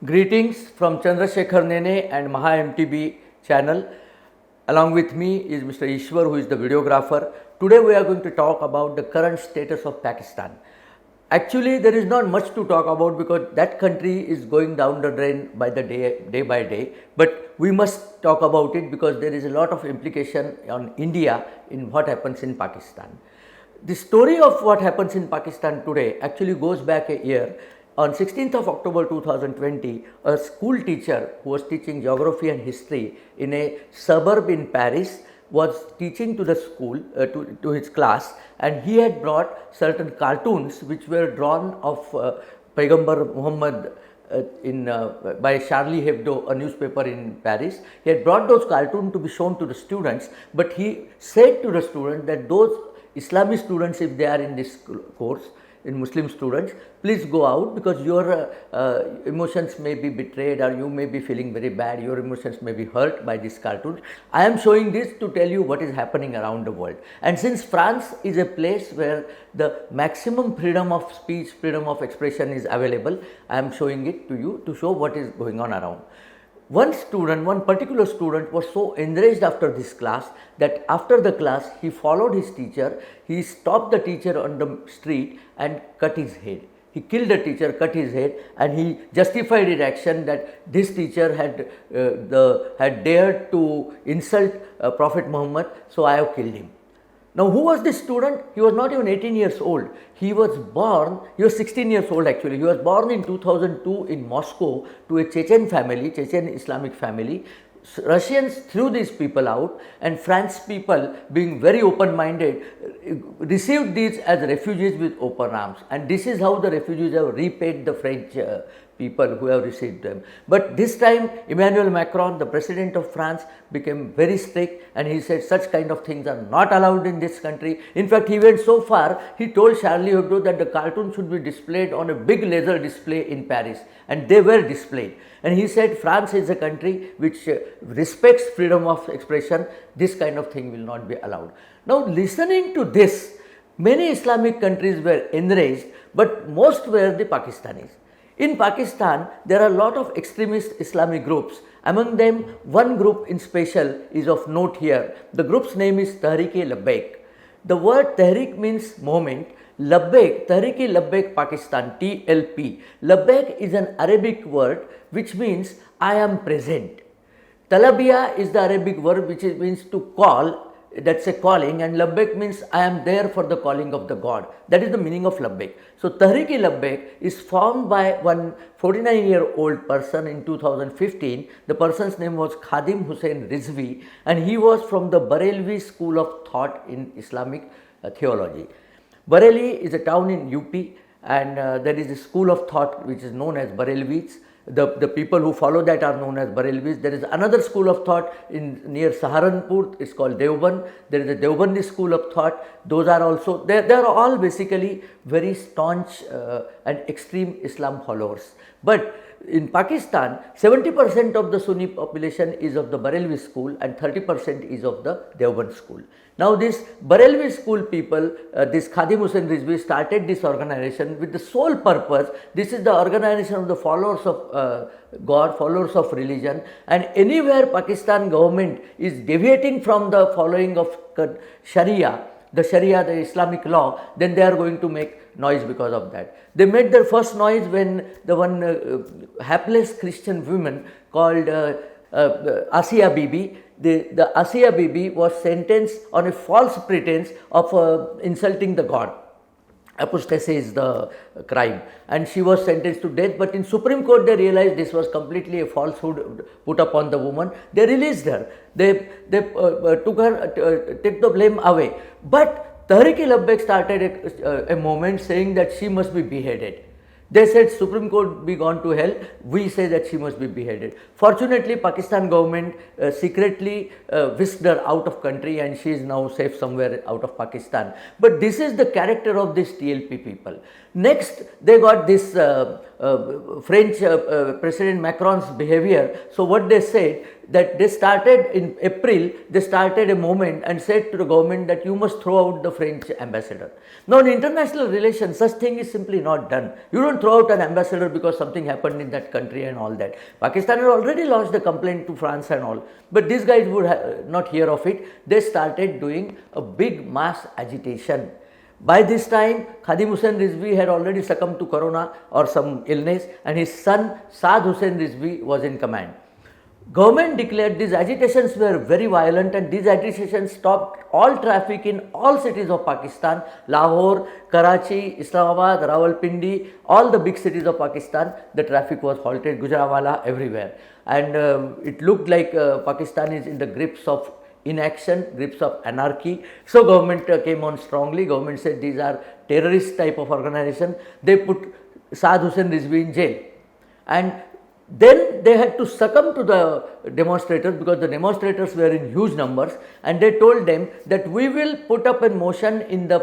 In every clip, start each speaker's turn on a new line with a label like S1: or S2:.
S1: Greetings from Chandrasekhar Nene and Maha MTB channel. Along with me is Mr. Ishwar, who is the videographer. Today we are going to talk about the current status of Pakistan. Actually, there is not much to talk about because that country is going down the drain by the day by day. But we must talk about it because there is a lot of implication on India in what happens in Pakistan. The story of what happens in Pakistan today actually goes back a year. On 16th of October 2020, a school teacher who was teaching geography and history in a suburb in Paris was teaching to the school, to his class, and he had brought certain cartoons which were drawn of Paigambar Muhammad by Charlie Hebdo, a newspaper in Paris. He had brought those cartoons to be shown to the students, but he said to the students that those Islamic students, if they are in this course, in Muslim students, please go out because your emotions may be betrayed or you may be feeling very bad, your emotions may be hurt by this cartoon. I am showing this to tell you what is happening around the world. And since France is a place where the maximum freedom of speech, freedom of expression is available, I am showing it to you to show what is going on around. One particular student was so enraged after this class that after the class he followed his teacher, he stopped the teacher on the street and cut his head. He killed the teacher, cut his head, and he justified his action that this teacher had dared to insult Prophet Muhammad, so I have killed him. Now, who was this student? He was not even 18 years old. He was 16 years old actually. He was born in 2002 in Moscow to a Chechen family, Chechen Islamic family. Russians threw these people out, and French people, being very open-minded, received these as refugees with open arms. And this is how the refugees have repaid the French people who have received them. But this time Emmanuel Macron, the president of France, became very strict, and he said such kind of things are not allowed in this country. In fact, he went so far, he told Charlie Hebdo that the cartoon should be displayed on a big laser display in Paris, and they were displayed. And he said France is a country which respects freedom of expression, this kind of thing will not be allowed. Now, listening to this, many Islamic countries were enraged, but most were the Pakistanis. In Pakistan, there are a lot of extremist Islamic groups. Among them, one group in special is of note here. The group's name is Tehreek-e-Labbaik. The word Tehreek means movement. Labbaik, Tehreek-e-Labbaik Pakistan, TLP. Labbaik is an Arabic word which means I am present. Talabiya is the Arabic word which means to call. That's a calling, and Labbaik means I am there for the calling of the God. That is the meaning of Labbaik. So Tehreek-e-Labbaik is formed by one 49-year-old person in 2015. The person's name was Khadim Hussain Rizvi, and he was from the Barelvi school of thought in Islamic theology. Bareilly is a town in UP, and there is a school of thought which is known as Barelvis. The people who follow that are known as Barelvis. There is another school of thought near Saharanpur, it's called Deoband. There is a Deobandi school of thought. Those are also, they are all basically very staunch and extreme Islam followers. But in Pakistan, 70% of the Sunni population is of the Barelvi school and 30% is of the Deoband school. Now, this Barelvi school people, this Khadim Hussain Rizvi started this organization with the sole purpose, this is the organization of the followers of God, followers of religion, and anywhere Pakistan government is deviating from the following of Sharia, the Islamic law, then they are going to make noise because of that. They made their first noise when the one hapless Christian woman called Asia Bibi. The Asia Bibi was sentenced on a false pretense of insulting the God. Apostasy is the crime, and she was sentenced to death. But in Supreme Court they realized this was completely a falsehood put upon the woman. They released her. They took the blame away. But Tehreek-e-Labbaik started a movement saying that she must be beheaded. They said Supreme Court be gone to hell, we say that she must be beheaded. Fortunately, Pakistan government secretly whisked her out of country, and she is now safe somewhere out of Pakistan. But this is the character of these TLP people. Next, they got this French President Macron's behavior. So what they said, that they started in April, they started a movement and said to the government that you must throw out the French ambassador. Now in international relations, such thing is simply not done. You don't throw out an ambassador because something happened in that country and all that. Pakistan had already lodged a complaint to France and all, but these guys would not hear of it. They started doing a big mass agitation. By this time, Khadim Hussain Rizvi had already succumbed to corona or some illness, and his son Saad Hussain Rizvi was in command. Government declared these agitations were very violent, and these agitations stopped all traffic in all cities of Pakistan: Lahore, Karachi, Islamabad, Rawalpindi, all the big cities of Pakistan. The traffic was halted, Gujranwala, everywhere, and it looked like Pakistan is in the grips of inaction, grips of anarchy. So government came on strongly. Government said these are terrorist type of organization. They put Saad Hussain Rizvi in jail, and then they had to succumb to the demonstrators because the demonstrators were in huge numbers, and they told them that we will put up a motion in the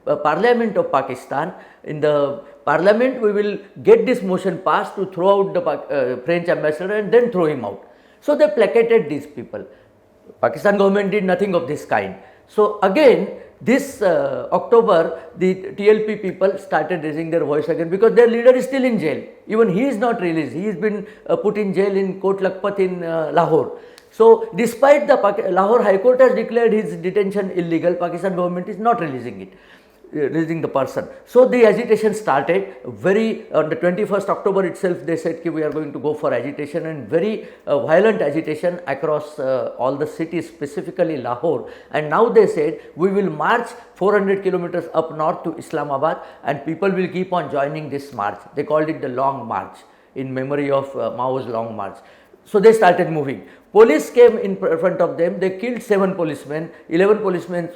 S1: Parliament of Pakistan. In the Parliament we will get this motion passed to throw out the French ambassador and then throw him out. So they placated these people. Pakistan government did nothing of this kind. So again this October, the TLP people started raising their voice again because their leader is still in jail. Even he is not released. He has been put in jail in Kot Lakhpat in Lahore. So despite the Lahore High Court has declared his detention illegal, Pakistan government is not releasing it. Releasing the person. So the agitation started on the 21st October itself. They said we are going to go for agitation, and very violent agitation across all the cities, specifically Lahore. And now they said we will march 400 kilometers up north to Islamabad, and people will keep on joining this march. They called it the Long March in memory of Mao's Long March. So they started moving. Police came in front of them. They killed 7 policemen. 11 policemen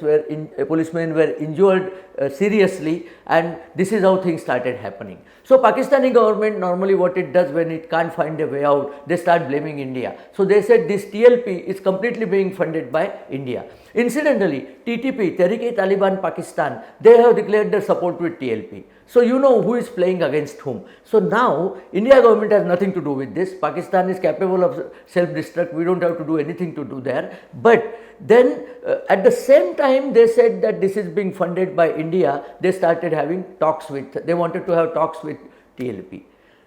S1: were injured seriously, and this is how things started happening. So Pakistani government, normally what it does when it can't find a way out, they start blaming India. So they said this TLP is completely being funded by India. Incidentally, TTP, Tehreek-e-Taliban Pakistan, they have declared their support with TLP. So you know who is playing against whom. So now India government has nothing to do with this. Pakistan is capable of self-destruct. We don't have to do anything to do there. But then at the same time they said that this is being funded by India. They started having talks they wanted to have talks with TLP.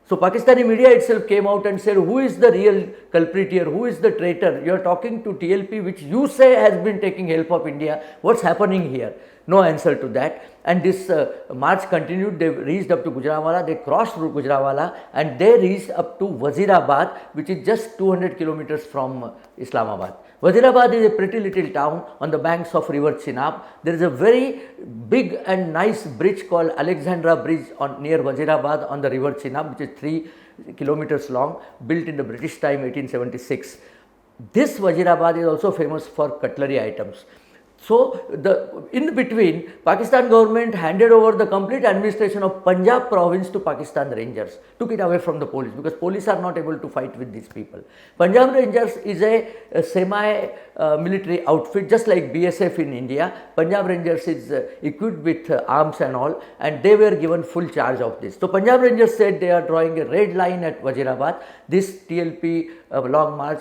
S1: So Pakistani media itself came out and said, who is the real culprit here? Who is the traitor? You are talking to TLP, which you say has been taking help of India. What's happening here? No answer to that. And this march continued. They reached up to Gujranwala. They crossed through Gujranwala, and they reached up to Wazirabad, which is just 200 kilometers from Islamabad. Wazirabad is a pretty little town on the banks of river Chenab. There is a very big and nice bridge called Alexandra Bridge near Wazirabad on the river Chenab, which is 3 kilometers long, built in the British time 1876. This Wazirabad is also famous for cutlery items. So in between, Pakistan government handed over the complete administration of Punjab province to Pakistan Rangers, took it away from the police because police are not able to fight with these people. Punjab Rangers is a semi-military outfit, just like BSF in India. Punjab Rangers is equipped with arms and all, and they were given full charge of this. So Punjab Rangers said they are drawing a red line at Wazirabad. This TLP Long March,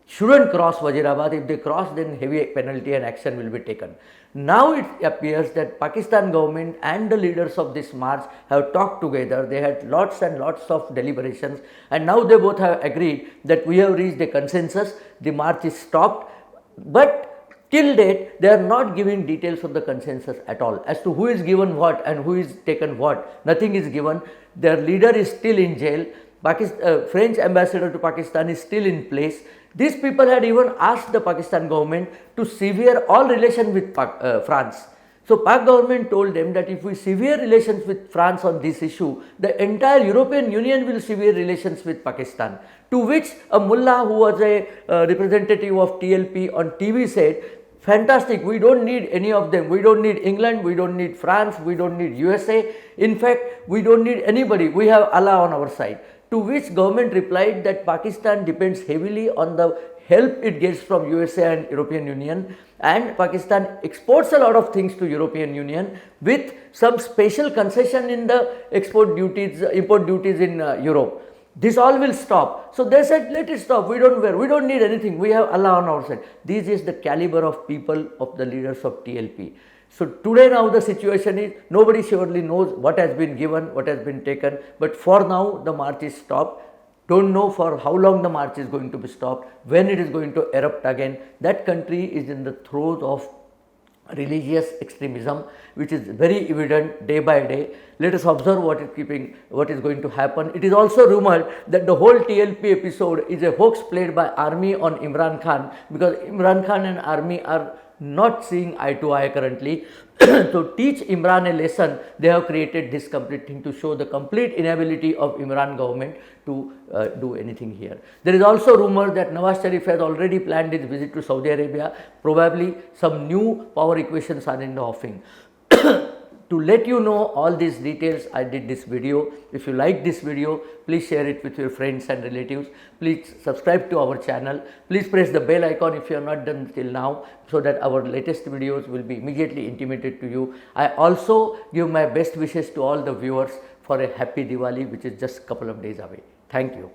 S1: shouldn't cross Wazirabad. If they cross, then heavy penalty and action will be taken. Now it appears that Pakistan government and the leaders of this march have talked together. They had lots and lots of deliberations, and now they both have agreed that we have reached a consensus. The march is stopped, but till date they are not giving details of the consensus at all as to who is given what and who is taken what. Nothing is given. Their leader is still in jail. French ambassador to Pakistan is still in place. These people had even asked the Pakistan government to sever all relations with France. So Pak government told them that if we sever relations with France on this issue, the entire European Union will sever relations with Pakistan. To which a mullah who was a representative of TLP on TV said, fantastic, we don't need any of them. We don't need England, we don't need France, we don't need USA. In fact, we don't need anybody. We have Allah on our side. To which government replied that Pakistan depends heavily on the help it gets from USA and European Union, and Pakistan exports a lot of things to European Union with some special concession in the import duties in Europe. This all will stop. So they said, let it stop. We don't need anything. We have Allah on our side. This is the caliber of people, of the leaders of TLP. So today now the situation is, nobody surely knows what has been given, what has been taken, but for now the march is stopped. Don't know for how long the march is going to be stopped, when it is going to erupt again. That country is in the throes of religious extremism, which is very evident day by day. Let us observe what is going to happen. It is also rumored that the whole TLP episode is a hoax played by army on Imran Khan, because Imran Khan and army are not seeing eye to eye currently. To teach Imran a lesson, they have created this complete thing to show the complete inability of Imran government to do anything here. There is also rumor that Nawaz Sharif has already planned his visit to Saudi Arabia. Probably some new power equations are in the offing. To let you know all these details, I did this video. If you like this video, please share it with your friends and relatives. Please subscribe to our channel. Please press the bell icon if you have not done till now, so that our latest videos will be immediately intimated to you. I also give my best wishes to all the viewers for a happy Diwali, which is just a couple of days away. Thank you.